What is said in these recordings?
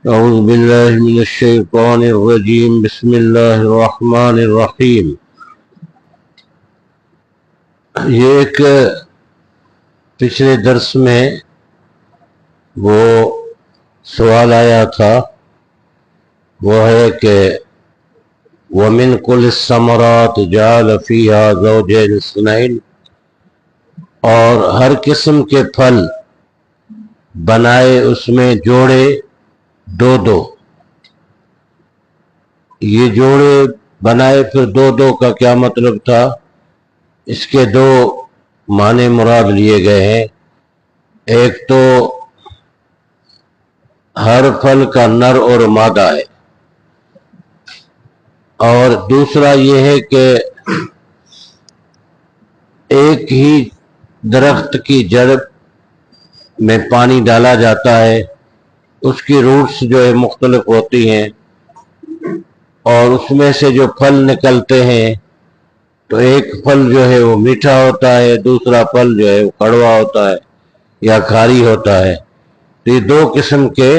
أعوذ بالله من الشيطان الرجيم بسم الله الرحمن الرحیم۔ یہ ایک پچھلے درس میں وہ سوال آیا تھا، وہ ہے کہ وَمِن كُلِّ الثَّمَرَاتِ جَعَلَ فِيهَا زَوْجَيْنِ اثْنَيْنِ، اور ہر قسم کے پھل بنائے اس میں جوڑے دو دو۔ یہ جوڑے بنائے پھر دو دو کا کیا مطلب تھا؟ اس کے دو معنی مراد لیے گئے ہیں۔ ایک تو ہر پھل کا نر اور مادہ ہے، اور دوسرا یہ ہے کہ ایک ہی درخت کی جڑ میں پانی ڈالا جاتا ہے، اس کی روٹس جو ہے مختلف ہوتی ہیں، اور اس میں سے جو پھل نکلتے ہیں تو ایک پھل جو ہے وہ میٹھا ہوتا ہے، دوسرا پھل جو ہے وہ کڑوا ہوتا ہے یا کھاری ہوتا ہے۔ تو یہ دو قسم کے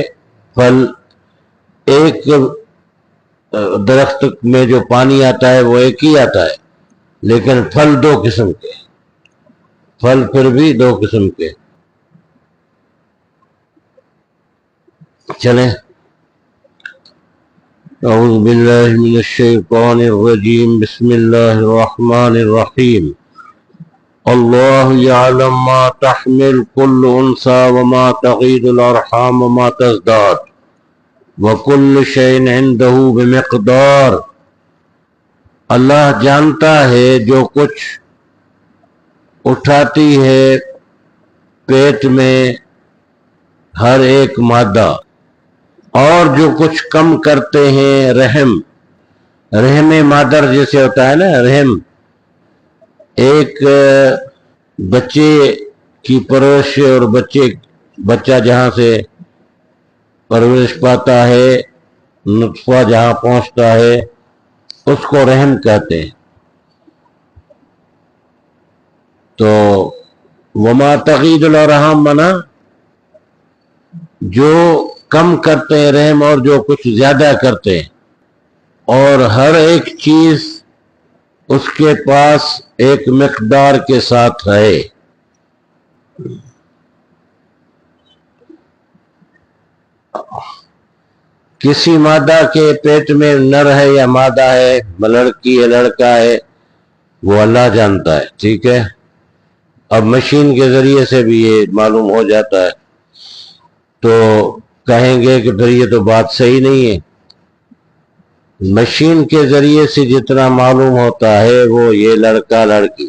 پھل، ایک درخت میں جو پانی آتا ہے وہ ایک ہی آتا ہے، لیکن پھل دو قسم کے، پھل پھر بھی دو قسم کے۔ چلیں، اعوذ باللہ من الشیطان الرجیم بسم اللہ الرحمن الرحیم۔ اللہ یعلم ما تحمل كل انثى وما تغیض الارحام وما تزداد وكل شیء عنده بمقدار۔ اللہ جانتا ہے جو کچھ اٹھاتی ہے پیٹ میں ہر ایک مادہ، اور جو کچھ کم کرتے ہیں رحم مادر جیسے ہوتا ہے نا، رحم ایک بچے کی پرورش، اور بچہ جہاں سے پرورش پاتا ہے، نطفہ جہاں پہنچتا ہے، اس کو رحم کہتے ہیں۔ تو وما تغیض الارحام منا جو کم کرتے ہیں رحم، اور جو کچھ زیادہ کرتے ہیں، اور ہر ایک چیز اس کے پاس ایک مقدار کے ساتھ ہے۔ کسی مادہ کے پیٹ میں نر ہے یا مادہ ہے، لڑکی ہے لڑکا ہے، وہ اللہ جانتا ہے، ٹھیک ہے۔ اب مشین کے ذریعے سے بھی یہ معلوم ہو جاتا ہے، تو کہیں گے کہ پھر یہ تو بات صحیح نہیں ہے۔ مشین کے ذریعے سے جتنا معلوم ہوتا ہے وہ یہ لڑکا لڑکی،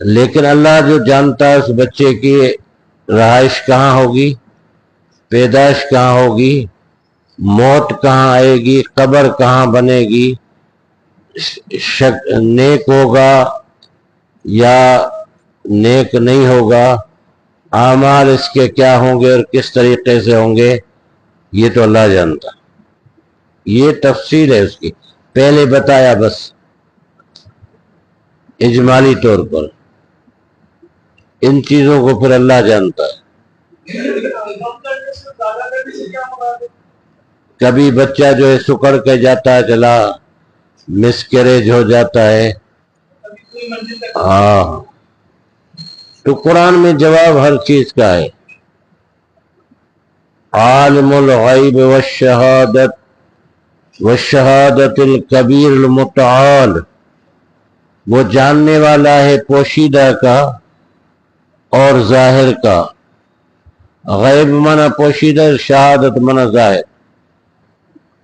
لیکن اللہ جو جانتا ہے اس بچے کی رہائش کہاں ہوگی، پیدائش کہاں ہوگی، موت کہاں آئے گی، قبر کہاں بنے گی، نیک ہوگا یا نیک نہیں ہوگا، اعمال اس کے کیا ہوں گے اور کس طریقے سے ہوں گے، یہ تو اللہ جانتا۔ یہ تفصیل ہے اس کی، پہلے بتایا بس اجمالی طور پر، ان چیزوں کو پھر اللہ جانتا ہے۔ کبھی بچہ جو ہے سکڑ کے جاتا ہے، چلا مسکریج ہو جاتا ہے، ہاں، تو قرآن میں جواب ہر چیز کا ہے۔ عالم الغیب والشہادت الکبیر المتعال، وہ جاننے والا ہے پوشیدہ کا اور ظاہر کا۔ غیب منا پوشیدہ، شہادت منا ظاہر۔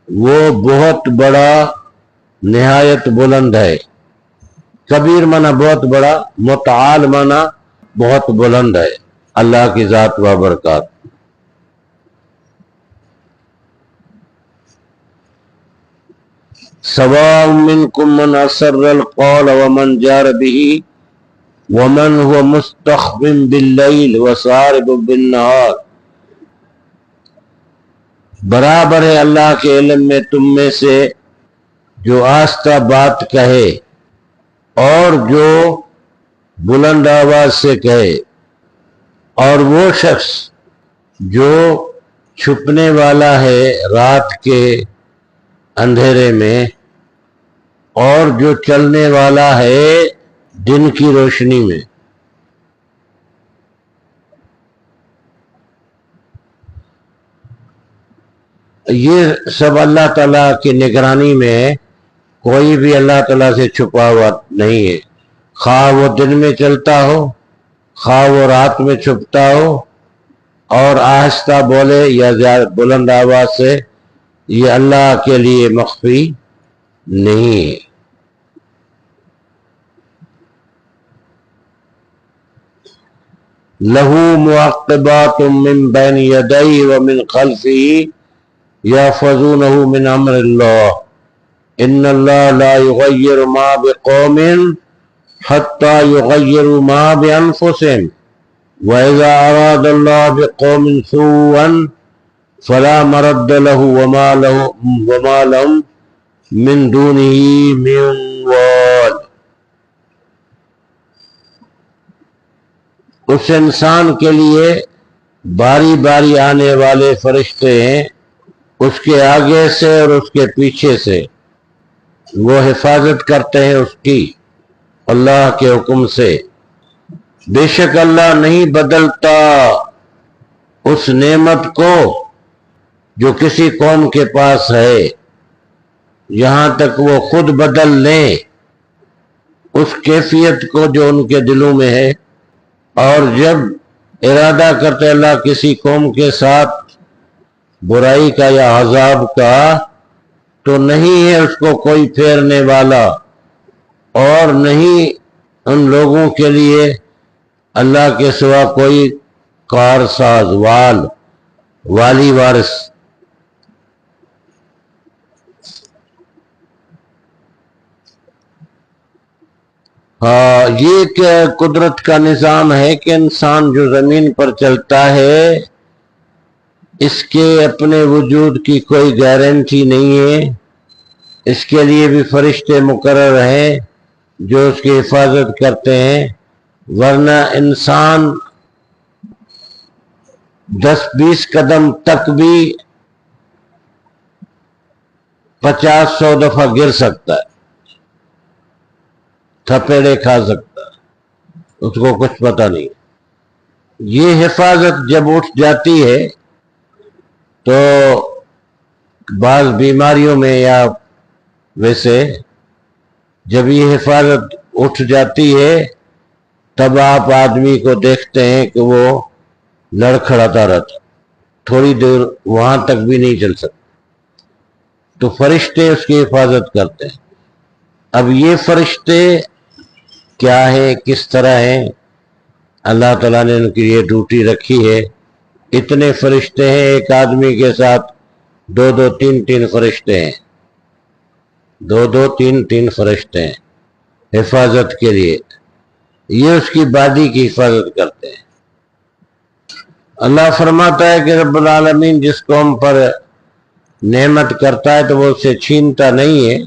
وہ بہت بڑا نہایت بلند ہے، کبیر منا بہت بڑا، متعال منا بہت بلند ہے اللہ کی ذات و برکات۔ سواء منکم من اسر القول ومن جار به ومن هو مستخف باللیل وسارب بالنہار۔ برابر ہے اللہ کے علم میں تم میں سے جو آہستہ بات کہے اور جو بلند آواز سے کہے، اور وہ شخص جو چھپنے والا ہے رات کے اندھیرے میں، اور جو چلنے والا ہے دن کی روشنی میں۔ یہ سب اللہ تعالیٰ کی نگرانی میں ہے، کوئی بھی اللہ تعالیٰ سے چھپا ہوا نہیں ہے، خواہ وہ دن میں چلتا ہو، خواہ وہ رات میں چھپتا ہو، اور آہستہ بولے یا زیادہ بلند آواز سے، یہ اللہ کے لیے مخفی نہیں ہے۔ لہو معقبات من بین یدیہ ومن خلفہ یحفظونہ من امر اللہ ان اللہ لا یغیر ما بقوم حتی یغیروا ما بانفسہم وَإِذَا أَرَادَ اللَّهُ بِقَوْمٍ سُوءًا فَلَا مَرَدَّ لَهُ وَمَا لَهُم مِّن دُونِهِ مِن وَالٍ۔ اس انسان کے لیے باری باری آنے والے فرشتے ہیں، اس کے آگے سے اور اس کے پیچھے سے، وہ حفاظت کرتے ہیں اس کی اللہ کے حکم سے۔ بے شک اللہ نہیں بدلتا اس نعمت کو جو کسی قوم کے پاس ہے یہاں تک وہ خود بدل لیں اس کیفیت کو جو ان کے دلوں میں ہے، اور جب ارادہ کرتے اللہ کسی قوم کے ساتھ برائی کا یا عذاب کا تو نہیں ہے اس کو کوئی پھیرنے والا، اور نہیں ان لوگوں کے لیے اللہ کے سوا کوئی کارساز، والی وارث۔ ہاں، یہ ایک قدرت کا نظام ہے کہ انسان جو زمین پر چلتا ہے اس کے اپنے وجود کی کوئی گارنٹی نہیں ہے، اس کے لیے بھی فرشتے مقرر ہیں جو اس کی حفاظت کرتے ہیں، ورنہ انسان 10-20 قدم تک بھی 50-100 دفعہ گر سکتا ہے، تھپیڑے کھا سکتا ہے، اس کو کچھ پتہ نہیں۔ یہ حفاظت جب اٹھ جاتی ہے تو بعض بیماریوں میں یا ویسے جب یہ حفاظت اٹھ جاتی ہے تب آپ آدمی کو دیکھتے ہیں کہ وہ لڑکھڑاتا رہتا، تھوڑی دیر وہاں تک بھی نہیں چل سکتا، تو فرشتے اس کی حفاظت کرتے ہیں۔ اب یہ فرشتے کیا ہیں، کس طرح ہیں، اللہ تعالیٰ نے ان کی یہ ڈیوٹی رکھی ہے۔ اتنے فرشتے ہیں، ایک آدمی کے ساتھ 2-2 3-3 فرشتے ہیں، 2-2 3-3 فرشتے ہیں حفاظت کے لیے، یہ اس کی باڈی کی حفاظت کرتے ہیں۔ اللہ فرماتا ہے کہ رب العالمین جس قوم پر نعمت کرتا ہے تو وہ اسے چھینتا نہیں ہے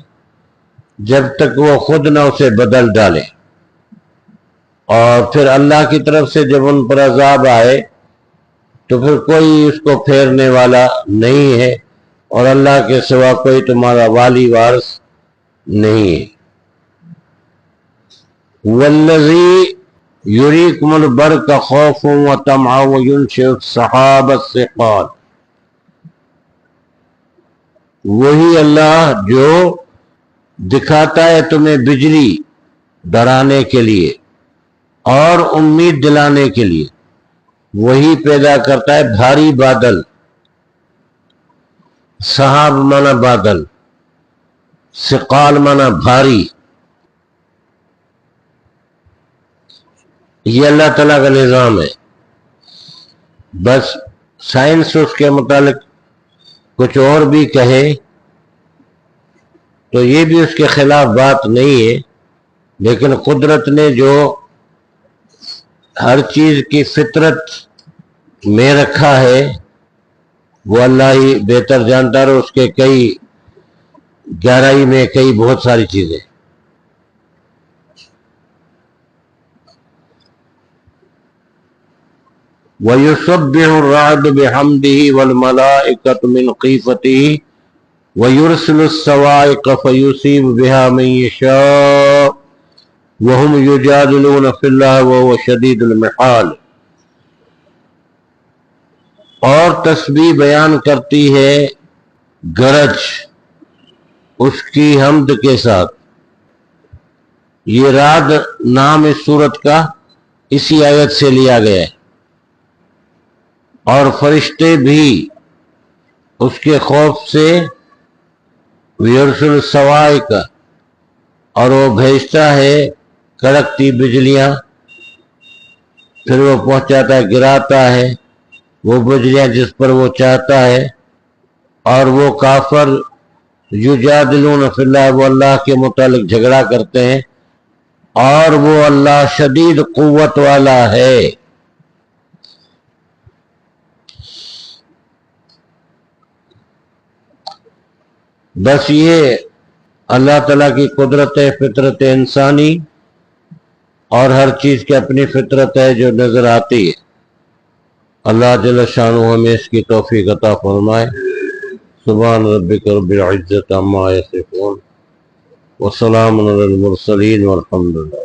جب تک وہ خود نہ اسے بدل ڈالے، اور پھر اللہ کی طرف سے جب ان پر عذاب آئے تو پھر کوئی اس کو پھیرنے والا نہیں ہے، اور اللہ کے سوا کوئی تمہارا والی وارث نہیں ہے۔ والذی یریکم البرق خوفا وطمعا وینشئ السحاب الثقال، وہی اللہ جو دکھاتا ہے تمہیں بجلی ڈرانے کے لیے اور امید دلانے کے لیے، وہی پیدا کرتا ہے بھاری بادل، سحاب مانا بادل، ثقال مانا بھاری، یہ اللہ تعالیٰ کا نظام ہے۔ بس سائنس اس کے متعلق کچھ اور بھی کہے تو یہ بھی اس کے خلاف بات نہیں ہے، لیکن قدرت نے جو ہر چیز کی فطرت میں رکھا ہے وہ اللہ ہی بہتر جانتا ہے، اور اس کے کئی گہرائی میں کئی بہت ساری چیزیں۔ وَيُسَبِّحُ الرَّعْدُ بِحَمْدِهِ وَالْمَلَائِكَةُ مِنْ خِيفَتِهِ وَيُرْسِلُ الصَّوَاعِقَ فَيُصِيبُ بِهَا مَن يَشَاءُ وَهُمْ يُجَادِلُونَ فِي اللَّهِ وَهُوَ شَدِيدُ الْمِحَالِ۔ اور تسبیح بیان کرتی ہے گرج اس کی حمد کے ساتھ۔ یہ رعد نام اس سورت کا اسی آیت سے لیا گیا ہے، اور فرشتے بھی اس کے خوف سے ویرسل الصواعق، اور وہ بھیجتا ہے کڑکتی بجلیاں، پھر وہ پہنچاتا ہے، گراتا ہے وہ بجلیاں جس پر وہ چاہتا ہے، اور وہ کافر یجادلون فی اللہ، وہ اللہ کے متعلق جھگڑا کرتے ہیں، اور وہ اللہ شدید قوت والا ہے۔ بس یہ اللہ تعالیٰ کی قدرت ہے، فطرت انسانی، اور ہر چیز کی اپنی فطرت ہے جو نظر آتی ہے۔ اللہ جل شانہ ہمیں اس کی توفیق عطا فرمائے۔ سبحان ربک رب العزت عما یصفون وسلام علی المرسلین والحمد للہ۔